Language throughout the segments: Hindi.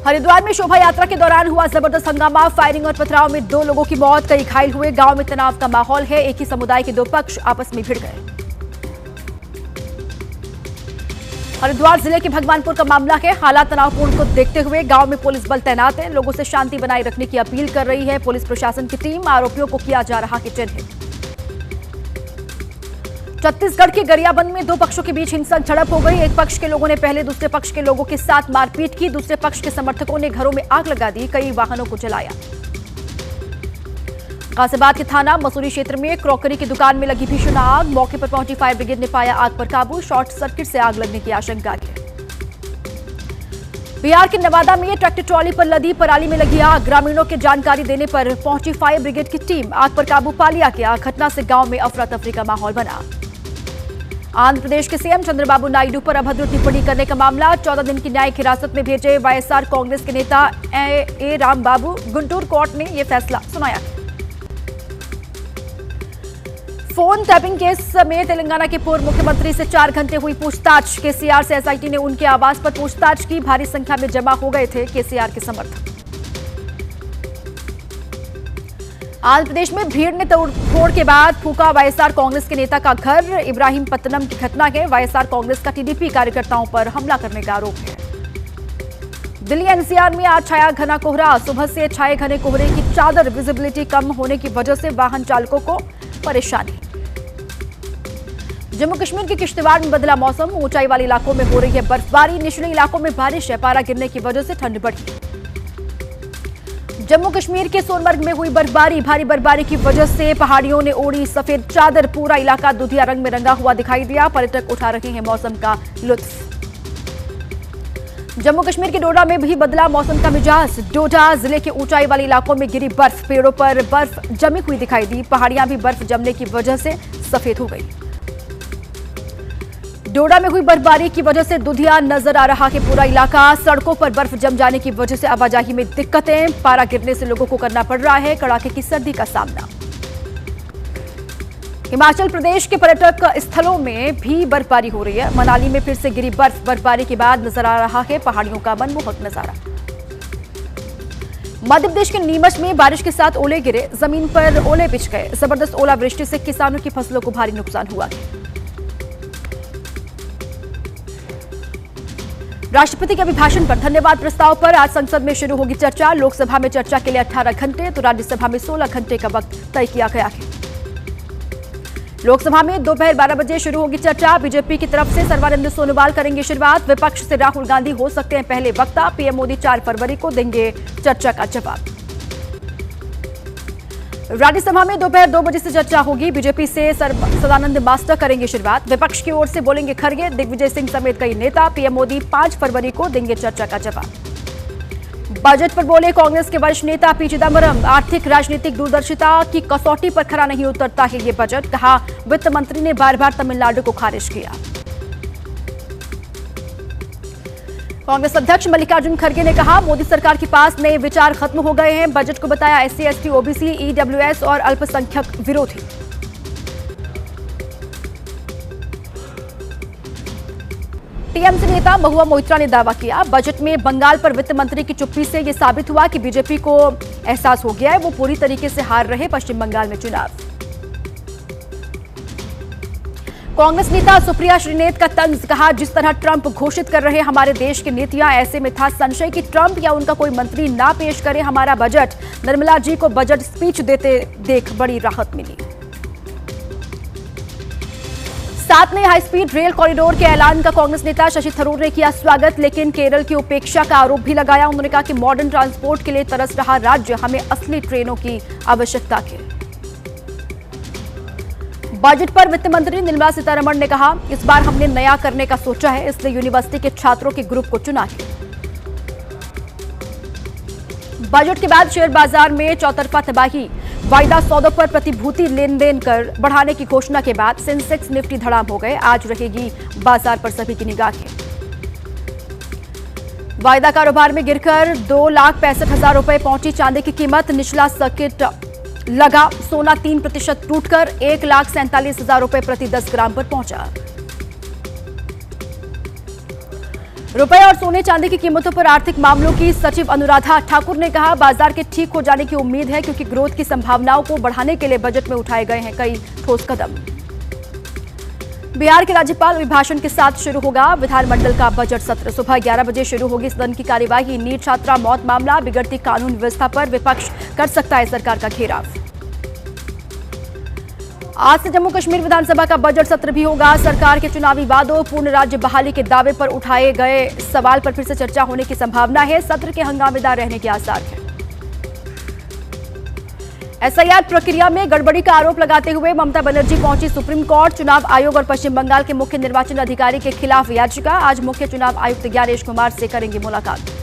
हरिद्वार में शोभा यात्रा के दौरान हुआ जबरदस्त हंगामा, फायरिंग और पथराव में 2 लोगों की मौत, कई घायल हुए। गांव में तनाव का माहौल है, एक ही समुदाय के 2 पक्ष आपस में भिड़ गए। हरिद्वार जिले के भगवानपुर का मामला है। हालात तनावपूर्ण को देखते हुए गांव में पुलिस बल तैनात है, लोगों से शांति बनाए रखने की अपील कर रही है पुलिस प्रशासन की टीम। आरोपियों को किया जा रहा है चिन्हित। छत्तीसगढ़ के गरियाबंद में 2 पक्षों के बीच हिंसक झड़प हो गई। एक पक्ष के लोगों ने पहले दूसरे पक्ष के लोगों के साथ मारपीट की, दूसरे पक्ष के समर्थकों ने घरों में आग लगा दी, कई वाहनों को जलाया। गाजियाबाद के थाना मसूरी क्षेत्र में क्रॉकरी की दुकान में लगी भीषण आग, मौके पर पहुंची फायर ब्रिगेड ने पाया आग पर काबू, शॉर्ट सर्किट से आग लगने की आशंका है। बिहार के नवादा में ट्रैक्टर ट्रॉली पर लदी पराली में लगी आग, ग्रामीणों के जानकारी देने पर पहुंची फायर ब्रिगेड की टीम, आग पर काबू पा लिया गया। घटना से गांव में अफरा तफरी का माहौल बना। आंध्र प्रदेश के सीएम चंद्रबाबू नायडू पर अभद्र टिप्पणी करने का मामला, 14 दिन की न्यायिक हिरासत में भेजे वाईएसआर कांग्रेस के नेता ए रामबाबू, गुंटूर कोर्ट ने यह फैसला सुनाया। फोन टैपिंग केस में तेलंगाना के पूर्व मुख्यमंत्री से 4 घंटे हुई पूछताछ, केसीआर से एसआईटी ने उनके आवास पर पूछताछ की, भारी संख्या में जमा हो गए थे केसीआर के समर्थक। आंध्र प्रदेश में भीड़ ने तोड़फोड़ के बाद फूका वाईएसआर कांग्रेस के नेता का घर, इब्राहिम पत्तनम की घटना है। वाईएसआर कांग्रेस का टीडीपी कार्यकर्ताओं पर हमला करने का आरोप है। दिल्ली एनसीआर में आज छाया घना कोहरा, सुबह से छाए घने कोहरे की चादर, विजिबिलिटी कम होने की वजह से वाहन चालकों को परेशानी। जम्मू कश्मीर के किश्तवाड़ में बदला मौसम, ऊंचाई वाले इलाकों में हो रही है बर्फबारी, निचले इलाकों में बारिश है, पारा गिरने की वजह से ठंड बढ़ी। जम्मू कश्मीर के सोनमर्ग में हुई बर्फबारी, भारी बर्फबारी की वजह से पहाड़ियों ने ओढ़ी सफेद चादर, पूरा इलाका दुधिया रंग में रंगा हुआ दिखाई दिया। पर्यटक उठा रहे हैं मौसम का लुत्फ। जम्मू कश्मीर के डोडा में भी बदला मौसम का मिजाज, डोडा जिले के ऊंचाई वाले इलाकों में गिरी बर्फ, पेड़ों पर बर्फ जमी हुई दिखाई दी, पहाड़ियां भी बर्फ जमने की वजह से सफेद हो गई। डोडा में हुई बर्फबारी की वजह से दुधिया नजर आ रहा है पूरा इलाका, सड़कों पर बर्फ जम जाने की वजह से आवाजाही में दिक्कतें, पारा गिरने से लोगों को करना पड़ रहा है कड़ाके की सर्दी का सामना। हिमाचल प्रदेश के पर्यटक स्थलों में भी बर्फबारी हो रही है, मनाली में फिर से गिरी बर्फ, बर्फबारी के बाद नजर आ रहा है पहाड़ियों का मनमोहक नजारा। मध्य प्रदेश के नीमच में बारिश के साथ ओले गिरे, जमीन पर ओले बिछ गए, जबरदस्त ओलावृष्टि से किसानों की फसलों को भारी नुकसान हुआ है। राष्ट्रपति के अभिभाषण पर धन्यवाद प्रस्ताव पर आज संसद में शुरू होगी चर्चा, लोकसभा में चर्चा के लिए 18 घंटे तो राज्यसभा में 16 घंटे का वक्त तय किया गया है। लोकसभा में दोपहर 12 बजे शुरू होगी चर्चा, बीजेपी की तरफ से सर्बानंद सोनोवाल करेंगे शुरुआत, विपक्ष से राहुल गांधी हो सकते हैं पहले वक्ता, पीएम मोदी 4 फरवरी को देंगे चर्चा का जवाब। राज्यसभा में दोपहर 2 बजे से चर्चा होगी, बीजेपी से सदानंद मास्टर करेंगे शुरुआत, विपक्ष की ओर से बोलेंगे खड़गे, दिग्विजय सिंह समेत कई नेता, पीएम मोदी 5 फरवरी को देंगे चर्चा का जवाब। बजट पर बोले कांग्रेस के वरिष्ठ नेता पी चिदम्बरम, आर्थिक राजनीतिक दूरदर्शिता की कसौटी पर खरा नहीं उतरता है ये बजट, कहा वित्त मंत्री ने बार बार तमिलनाडु को खारिज किया। कांग्रेस अध्यक्ष मल्लिकार्जुन खड़गे ने कहा मोदी सरकार के पास नए विचार खत्म हो गए हैं, बजट को बताया एससी, एसटी, ओबीसी, ईडब्ल्यूएस और अल्पसंख्यक विरोधी। टीएमसी नेता महुआ मोइत्रा ने दावा किया बजट में बंगाल पर वित्त मंत्री की चुप्पी से यह साबित हुआ कि बीजेपी को एहसास हो गया है वो पूरी तरीके से हार रहे पश्चिम बंगाल में चुनाव। कांग्रेस नेता सुप्रिया श्रीनेत का तंज, कहा जिस तरह ट्रंप घोषित कर रहे हमारे देश की नीतियां, ऐसे में था संशय कि ट्रंप या उनका कोई मंत्री ना पेश करे हमारा बजट। निर्मला जी को बजट स्पीच देते देख बड़ी राहत मिली। 7 नए हाई स्पीड रेल कॉरिडोर के ऐलान का कांग्रेस नेता शशि थरूर ने किया स्वागत, लेकिन केरल की उपेक्षा का आरोप भी लगाया। उन्होंने कहा कि मॉडर्न ट्रांसपोर्ट के लिए तरस रहा राज्य, हमें असली ट्रेनों की आवश्यकता है। बजट पर वित्त मंत्री निर्मला सीतारमण ने कहा इस बार हमने नया करने का सोचा है, इसलिए यूनिवर्सिटी के छात्रों के ग्रुप को चुना है। बजट के बाद शेयर बाजार में चौतरफा तबाही, वायदा सौदों पर प्रतिभूति लेन देन कर बढ़ाने की घोषणा के बाद सेंसेक्स निफ्टी धड़ाम हो गए। आज रहेगी बाजार पर सभी की निगाहें। वायदा कारोबार में गिरकर 2,65,000 रुपए पहुंची चांदी की कीमत, निचला सर्किट लगा, सोना 3% टूटकर 1,47,000 रुपए प्रति 10 ग्राम पर पहुंचा। रुपए और सोने चांदी की कीमतों पर आर्थिक मामलों की सचिव अनुराधा ठाकुर ने कहा, बाजार के ठीक हो जाने की उम्मीद है क्योंकि ग्रोथ की संभावनाओं को बढ़ाने के लिए बजट में उठाए गए हैं कई ठोस कदम। बिहार के राज्यपाल अभिभाषण के साथ शुरू होगा विधानमंडल का बजट सत्र। सुबह 11 बजे शुरू होगी सदन की कार्यवाही। नीट छात्रा मौत मामला, बिगड़ती कानून व्यवस्था पर विपक्ष कर सकता है सरकार का घेराव। आज से जम्मू कश्मीर विधानसभा का बजट सत्र भी होगा। सरकार के चुनावी वादों, पूर्ण राज्य बहाली के दावे पर उठाए गए सवाल पर फिर से चर्चा होने की संभावना है। सत्र के हंगामेदार रहने के आसार हैं। एसआईआर प्रक्रिया में गड़बड़ी का आरोप लगाते हुए ममता बनर्जी पहुंची सुप्रीम कोर्ट। चुनाव आयोग और पश्चिम बंगाल के मुख्य निर्वाचन अधिकारी के खिलाफ याचिका। आज मुख्य चुनाव आयुक्त ज्ञानेश कुमार से करेंगे मुलाकात।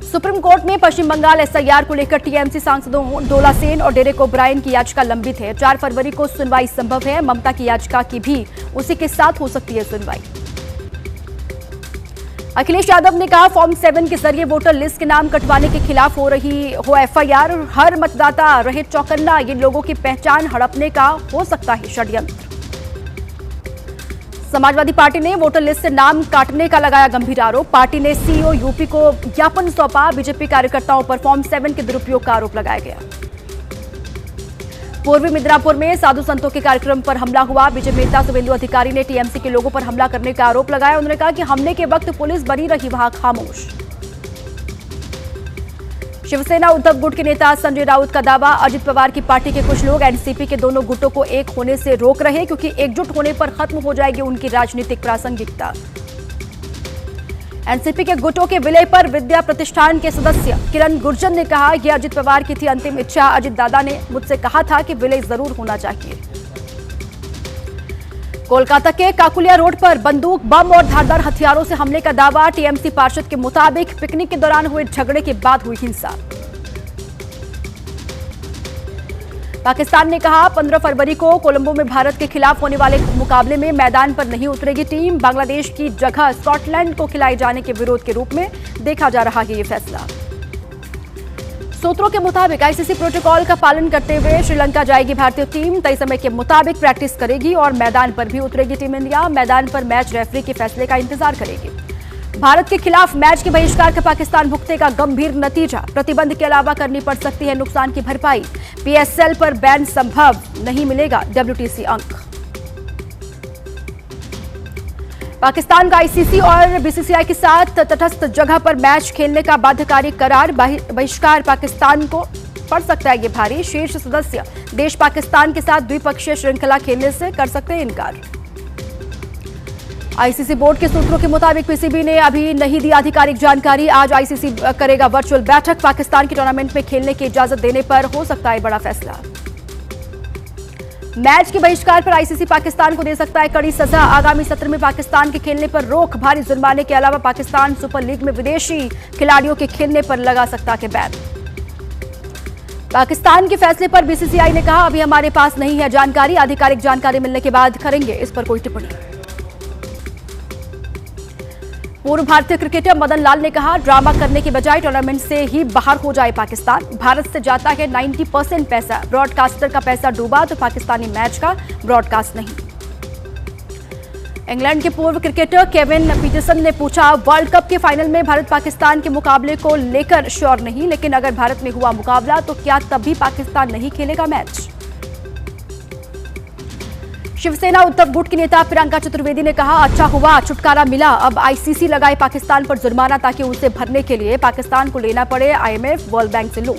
सुप्रीम कोर्ट में पश्चिम बंगाल एसआईआर को लेकर टीएमसी सांसदों डोला सेन और डेरेक ओब्रायन की याचिका लंबित है। 4 फरवरी को सुनवाई संभव है। ममता की याचिका की भी उसी के साथ हो सकती है सुनवाई। अखिलेश यादव ने कहा, फॉर्म 7 के जरिए वोटर लिस्ट के नाम कटवाने के खिलाफ हो एफआईआर। हर मतदाता रहे चौकन्ना, ये लोगों की पहचान हड़पने का हो सकता है षड्यंत्र। समाजवादी पार्टी ने वोटर लिस्ट से नाम काटने का लगाया गंभीर आरोप। पार्टी ने सीईओ यूपी को ज्ञापन सौंपा। बीजेपी कार्यकर्ताओं पर फॉर्म 7 के दुरुपयोग का आरोप लगाया गया। पूर्वी मिदनापुर में साधु संतों के कार्यक्रम पर हमला हुआ। बीजेपी नेता शुभेंदु अधिकारी ने टीएमसी के लोगों पर हमला करने का आरोप लगाया। उन्होंने कहा कि हमले के वक्त पुलिस बनी रही वहां खामोश। शिवसेना उद्धव गुट के नेता संजय राउत का दावा, अजित पवार की पार्टी के कुछ लोग एनसीपी के दोनों गुटों को एक होने से रोक रहे क्योंकि एकजुट होने पर खत्म हो जाएगी उनकी राजनीतिक प्रासंगिकता। एनसीपी के गुटों के विलय पर विद्या प्रतिष्ठान के सदस्य किरण गुर्जर ने कहा, यह अजित पवार की थी अंतिम इच्छा। अजित दादा ने मुझसे कहा था कि विलय जरूर होना चाहिए। कोलकाता के काकुलिया रोड पर बंदूक, बम और धारदार हथियारों से हमले का दावा। टीएमसी पार्षद के मुताबिक पिकनिक के दौरान हुए झगड़े के बाद हुई हिंसा। पाकिस्तान ने कहा, 15 फरवरी को कोलंबो में भारत के खिलाफ होने वाले मुकाबले में मैदान पर नहीं उतरेगी टीम। बांग्लादेश की जगह स्कॉटलैंड को खिलाए जाने के विरोध के रूप में देखा जा रहा है ये फैसला। सूत्रों के मुताबिक आईसीसी प्रोटोकॉल का पालन करते हुए श्रीलंका जाएगी भारतीय टीम। तय समय के मुताबिक प्रैक्टिस करेगी और मैदान पर भी उतरेगी टीम इंडिया। मैदान पर मैच रेफरी के फैसले का इंतजार करेगी। भारत के खिलाफ मैच के बहिष्कार का पाकिस्तान भुगतेगा गंभीर नतीजा। प्रतिबंध के अलावा करनी पड़ सकती है नुकसान की भरपाई। पीएसएल पर बैन संभव, नहीं मिलेगा डब्ल्यूटीसी अंक। पाकिस्तान का आईसीसी और बीसीसीआई के साथ तटस्थ जगह पर मैच खेलने का बाध्यकारी करार। बहिष्कार पाकिस्तान को पड़ सकता है ये भारी। शीर्ष सदस्य देश पाकिस्तान के साथ द्विपक्षीय श्रृंखला खेलने से कर सकते हैं इनकार। आईसीसी बोर्ड के सूत्रों के मुताबिक पीसीबी ने अभी नहीं दी आधिकारिक जानकारी। आज आईसीसी करेगा वर्चुअल बैठक। पाकिस्तान के टूर्नामेंट में खेलने की इजाजत देने पर हो सकता है बड़ा फैसला। मैच के बहिष्कार पर आईसीसी पाकिस्तान को दे सकता है कड़ी सजा। आगामी सत्र में पाकिस्तान के खेलने पर रोक। भारी जुर्माने के अलावा पाकिस्तान सुपर लीग में विदेशी खिलाड़ियों के खेलने पर लगा सकता है बैन। पाकिस्तान के फैसले पर बीसीसीआई ने कहा, अभी हमारे पास नहीं है जानकारी। आधिकारिक जानकारी मिलने के बाद करेंगे इस पर कोई टिप्पणी। पूर्व भारतीय क्रिकेटर मदन लाल ने कहा, ड्रामा करने के बजाय टूर्नामेंट से ही बाहर हो जाए पाकिस्तान। भारत से जाता है 90% पैसा। ब्रॉडकास्टर का पैसा डूबा तो पाकिस्तानी मैच का ब्रॉडकास्ट नहीं। इंग्लैंड के पूर्व क्रिकेटर केविन पीटरसन ने पूछा, वर्ल्ड कप के फाइनल में भारत पाकिस्तान के मुकाबले को लेकर श्योर नहीं, लेकिन अगर भारत में हुआ मुकाबला तो क्या तब भी पाकिस्तान नहीं खेलेगा मैच। शिवसेना उद्धव गुट की नेता प्रियंका चतुर्वेदी ने कहा, अच्छा हुआ छुटकारा मिला। अब आईसीसी लगाए पाकिस्तान पर जुर्माना ताकि उसे भरने के लिए पाकिस्तान को लेना पड़े आईएमएफ वर्ल्ड बैंक से लोन।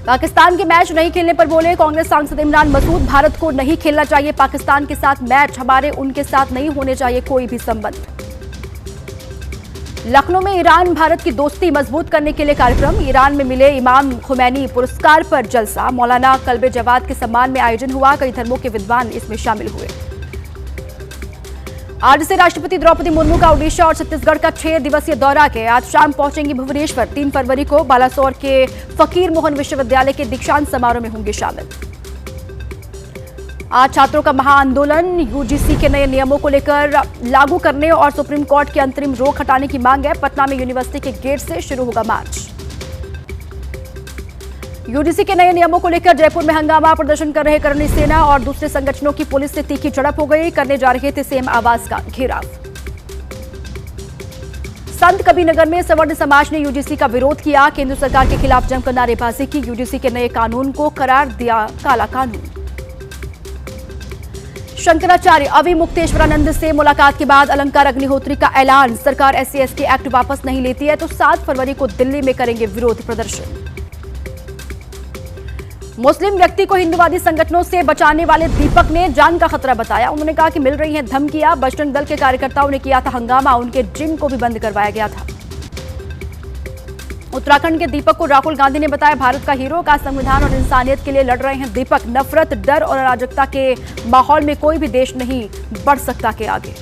पाकिस्तान के मैच नहीं खेलने पर बोले कांग्रेस सांसद इमरान मसूद, भारत को नहीं खेलना चाहिए पाकिस्तान के साथ मैच। हमारे उनके साथ नहीं होने चाहिए कोई भी संबंध। लखनऊ में ईरान भारत की दोस्ती मजबूत करने के लिए कार्यक्रम। ईरान में मिले इमाम खुमैनी पुरस्कार पर जलसा। मौलाना कल्बे जवाद के सम्मान में आयोजन हुआ। कई धर्मों के विद्वान इसमें शामिल हुए। आज से राष्ट्रपति द्रौपदी मुर्मू का ओडिशा और छत्तीसगढ़ का 6 दिवसीय दौरा के आज शाम पहुंचेंगी भुवनेश्वर। 3 फरवरी को बालासोर के फकीर मोहन विश्वविद्यालय के दीक्षांत समारोह में होंगे शामिल। आज छात्रों का महाआंदोलन। यूजीसी के नए नियमों को लेकर लागू करने और सुप्रीम कोर्ट की अंतरिम रोक हटाने की मांग है। पटना में यूनिवर्सिटी के गेट से शुरू होगा मार्च। यूजीसी के नए नियमों को लेकर जयपुर में हंगामा, प्रदर्शन कर रहे करणी सेना और दूसरे संगठनों की पुलिस से तीखी झड़प हो गई। करने जा रहे थे सीएम आवास का घेराव। संत कबीरनगर में सवर्ण समाज ने यूजीसी का विरोध किया। केंद्र सरकार के खिलाफ जमकर नारेबाजी की। यूजीसी के नए कानून को करार दिया काला कानून। शंकराचार्य अवि मुक्तेश्वरानंद से मुलाकात के बाद अलंकार अग्निहोत्री का ऐलान। सरकार SC/ST एक्ट वापस नहीं लेती है तो 7 फरवरी को दिल्ली में करेंगे विरोध प्रदर्शन। मुस्लिम व्यक्ति को हिंदुवादी संगठनों से बचाने वाले दीपक ने जान का खतरा बताया। उन्होंने कहा कि मिल रही हैं धमकियां। बजरंग दल के कार्यकर्ताओं ने किया था हंगामा। उनके जिम को भी बंद करवाया गया था। उत्तराखंड के दीपक को राहुल गांधी ने बताया भारत का हीरो। का संविधान और इंसानियत के लिए लड़ रहे हैं दीपक। नफरत, डर और अराजकता के माहौल में कोई भी देश नहीं बढ़ सकता के आगे।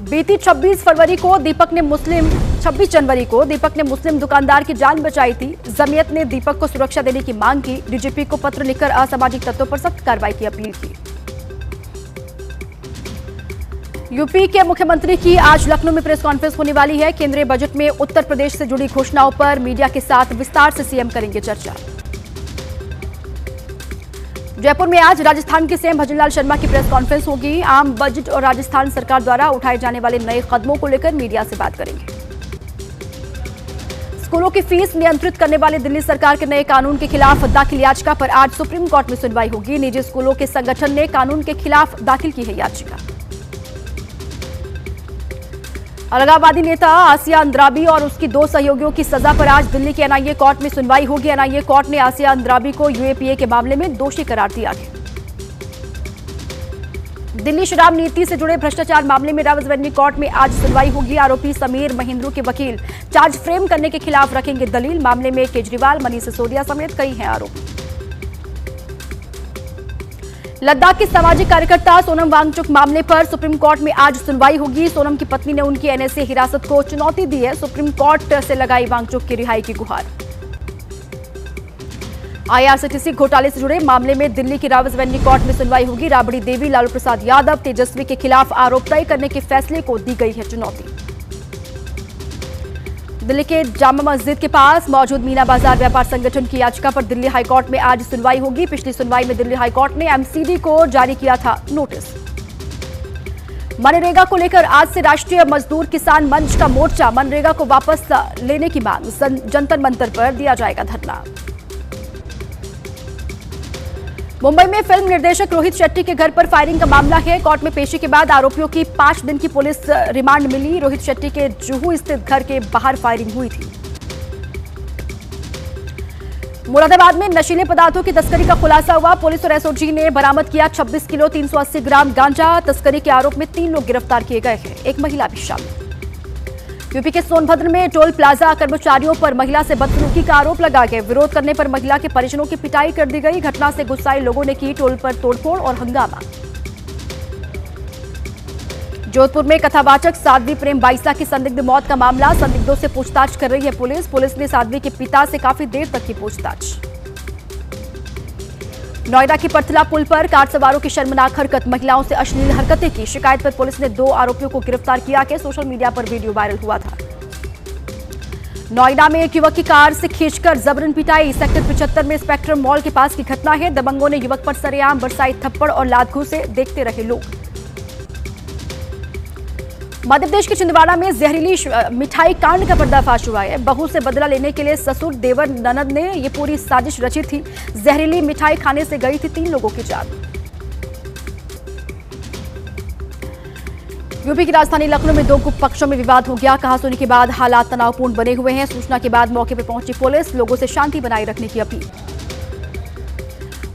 बीती 26 जनवरी को दीपक ने मुस्लिम दुकानदार की जान बचाई थी। जमीयत ने दीपक को सुरक्षा देने की मांग की। डीजीपी को पत्र लिखकर असामाजिक तत्वों पर सख्त कार्रवाई की अपील की। यूपी के मुख्यमंत्री की आज लखनऊ में प्रेस कॉन्फ्रेंस होने वाली है। केंद्रीय बजट में उत्तर प्रदेश से जुड़ी घोषणाओं पर मीडिया के साथ विस्तार से सीएम करेंगे चर्चा। जयपुर में आज राजस्थान के सीएम भजनलाल शर्मा की प्रेस कॉन्फ्रेंस होगी। आम बजट और राजस्थान सरकार द्वारा उठाए जाने वाले नए कदमों को लेकर मीडिया से बात करेंगे। स्कूलों की फीस नियंत्रित करने वाले दिल्ली सरकार के नए कानून के खिलाफ दाखिल याचिका पर आज सुप्रीम कोर्ट में सुनवाई होगी। निजी स्कूलों के संगठन ने कानून के खिलाफ दाखिल की है याचिका। अलगाववादी नेता आसिया अंद्राबी और उसकी 2 सहयोगियों की सजा पर आज दिल्ली के एनआईए कोर्ट में सुनवाई होगी। एनआईए कोर्ट ने आसिया अंद्राबी को यूएपीए के मामले में दोषी करार दिया है। दिल्ली शराब नीति से जुड़े भ्रष्टाचार मामले में रावजवेंद्री कोर्ट में आज सुनवाई होगी। आरोपी समीर महेंद्रू के वकील चार्ज फ्रेम करने के खिलाफ रखेंगे दलील। मामले में केजरीवाल, मनीष सिसोदिया समेत कई हैं आरोपी। लद्दाख की सामाजिक कार्यकर्ता सोनम वांगचुक मामले पर सुप्रीम कोर्ट में आज सुनवाई होगी। सोनम की पत्नी ने उनकी एनएसए हिरासत को चुनौती दी है। सुप्रीम कोर्ट से लगाई वांगचुक की रिहाई की गुहार। IRCTC घोटाले से जुड़े मामले में दिल्ली की रावजवेंद्री कोर्ट में सुनवाई होगी। राबड़ी देवी, लालू प्रसाद यादव, तेजस्वी के खिलाफ आरोप तय करने के फैसले को दी गई है चुनौती। दिल्ली के जामा मस्जिद के पास मौजूद मीना बाजार व्यापार संगठन की याचिका पर दिल्ली हाईकोर्ट में आज सुनवाई होगी। पिछली सुनवाई में दिल्ली हाईकोर्ट ने MCD को जारी किया था नोटिस। मनरेगा को लेकर आज से राष्ट्रीय मजदूर किसान मंच का मोर्चा। मनरेगा को वापस लेने की मांग। जंतर मंतर पर दिया जाएगा धरना। मुंबई में फिल्म निर्देशक रोहित शेट्टी के घर पर फायरिंग का मामला है। कोर्ट में पेशी के बाद आरोपियों की 5 दिन की पुलिस रिमांड मिली। रोहित शेट्टी के जुहू स्थित घर के बाहर फायरिंग हुई थी। मुरादाबाद में नशीले पदार्थों की तस्करी का खुलासा हुआ। पुलिस और एसओजी ने बरामद किया 26 किलो 380 ग्राम गांजा। तस्करी के आरोप में 3 लोग गिरफ्तार किए गए हैं, एक महिला भी शामिल। यूपी के सोनभद्र में टोल प्लाजा कर्मचारियों पर महिला से बदसलूकी का आरोप लगा गया। विरोध करने पर महिला के परिजनों की पिटाई कर दी गई। घटना से गुस्साए लोगों ने की टोल पर तोड़फोड़ और हंगामा। जोधपुर में कथावाचक साध्वी प्रेम बाइसा की संदिग्ध मौत का मामला। संदिग्धों से पूछताछ कर रही है पुलिस। पुलिस ने साध्वी के पिता से काफी देर तक की पूछताछ। नोएडा की परथला पुल पर कार सवारों की शर्मनाक हरकत। महिलाओं से अश्लील हरकतें की। शिकायत पर पुलिस ने 2 आरोपियों को गिरफ्तार किया कि सोशल मीडिया पर वीडियो वायरल हुआ था। नोएडा में एक युवक की कार से खींचकर जबरन पिटाई। सेक्टर 75 में स्पेक्ट्रम मॉल के पास की घटना है। दबंगों ने युवक पर सरेआम बरसाई थप्पड़ और लात घूंसे। देखते रहे लोग। मध्य प्रदेश के छिंदवाड़ा में जहरीली मिठाई कांड का पर्दाफाश हुआ है। बहू से बदला लेने के लिए ससुर, देवर, ननद ने ये पूरी साजिश रची थी। जहरीली मिठाई खाने से गई थी 3 लोगों की जान। यूपी की राजधानी लखनऊ में 2 गुट पक्षों में विवाद हो गया। कहासुनी के बाद हालात तनावपूर्ण बने हुए हैं। सूचना के बाद मौके पर पहुंची पुलिस। लोगों से शांति बनाए रखने की अपील।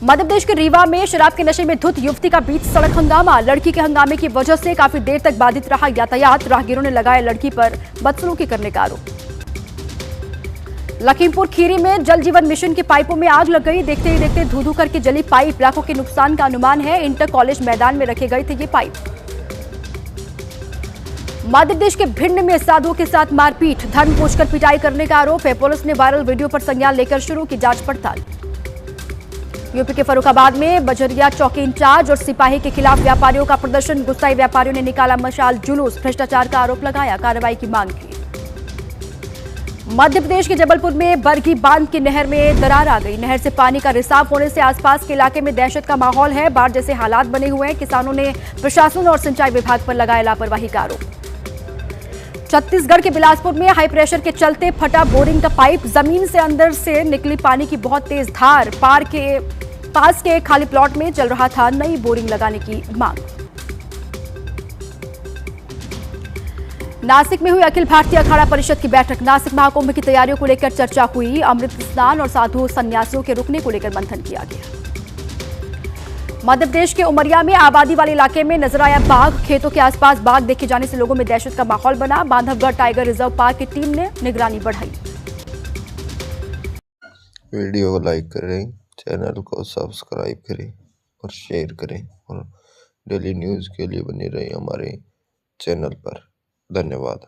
मध्य प्रदेश के रीवा में शराब के नशे में धुत युवती का बीच सड़क हंगामा। लड़की के हंगामे की वजह से काफी देर तक बाधित रहा यातायात। राहगीरों ने लगाया लड़की पर बदसलूकी करने का आरोप। लखीमपुर खीरी में जल जीवन मिशन के पाइपों में आग लग गई। देखते ही देखते धू धू करके जली पाइप। लाखों के नुकसान का अनुमान है। इंटर कॉलेज मैदान में रखे गए थे ये पाइप। मध्य प्रदेश के भिंड में साधुओं के साथ मारपीट। धर्म पूछकर पिटाई करने का आरोप है। पुलिस ने वायरल वीडियो पर संज्ञान लेकर शुरू की जांच पड़ताल। यूपी के फर्रुखाबाद में बजरिया चौकी इंचार्ज और सिपाही के खिलाफ व्यापारियों का प्रदर्शन। गुस्साए व्यापारियों ने निकाला मशाल जुलूस। भ्रष्टाचार का आरोप लगाया। कार्रवाई की मांग की। मध्य प्रदेश के जबलपुर में बरगी बांध की नहर में दरार आ गई। नहर से पानी का रिसाव होने से आसपास के इलाके में दहशत का माहौल है। बाढ़ जैसे हालात बने हुए हैं। किसानों ने प्रशासन और सिंचाई विभाग पर लगाया लापरवाही का आरोप। छत्तीसगढ़ के बिलासपुर में हाई प्रेशर के चलते फटा बोरिंग का पाइप। जमीन से अंदर से निकली पानी की बहुत तेज धार। पास के खाली प्लॉट में चल रहा था नई बोरिंग लगाने की मांग। नासिक में हुई अखिल भारतीय अखाड़ा परिषद की बैठक। नासिक महाकुंभ की तैयारियों को लेकर चर्चा हुई। अमृत स्नान और साधु सन्यासियों के रुकने को लेकर मंथन किया गया। मध्य प्रदेश के उमरिया में आबादी वाले इलाके में नजर आया बाघ। खेतों के आसपास बाघ देखे जाने से लोगों में दहशत का माहौल बना। बांधवगढ़ टाइगर रिजर्व पार्क की टीम ने निगरानी बढ़ाई। वीडियो को लाइक करें, चैनल को सब्सक्राइब करें और शेयर करें और डेली न्यूज़ के लिए बने रहें हमारे चैनल पर। धन्यवाद।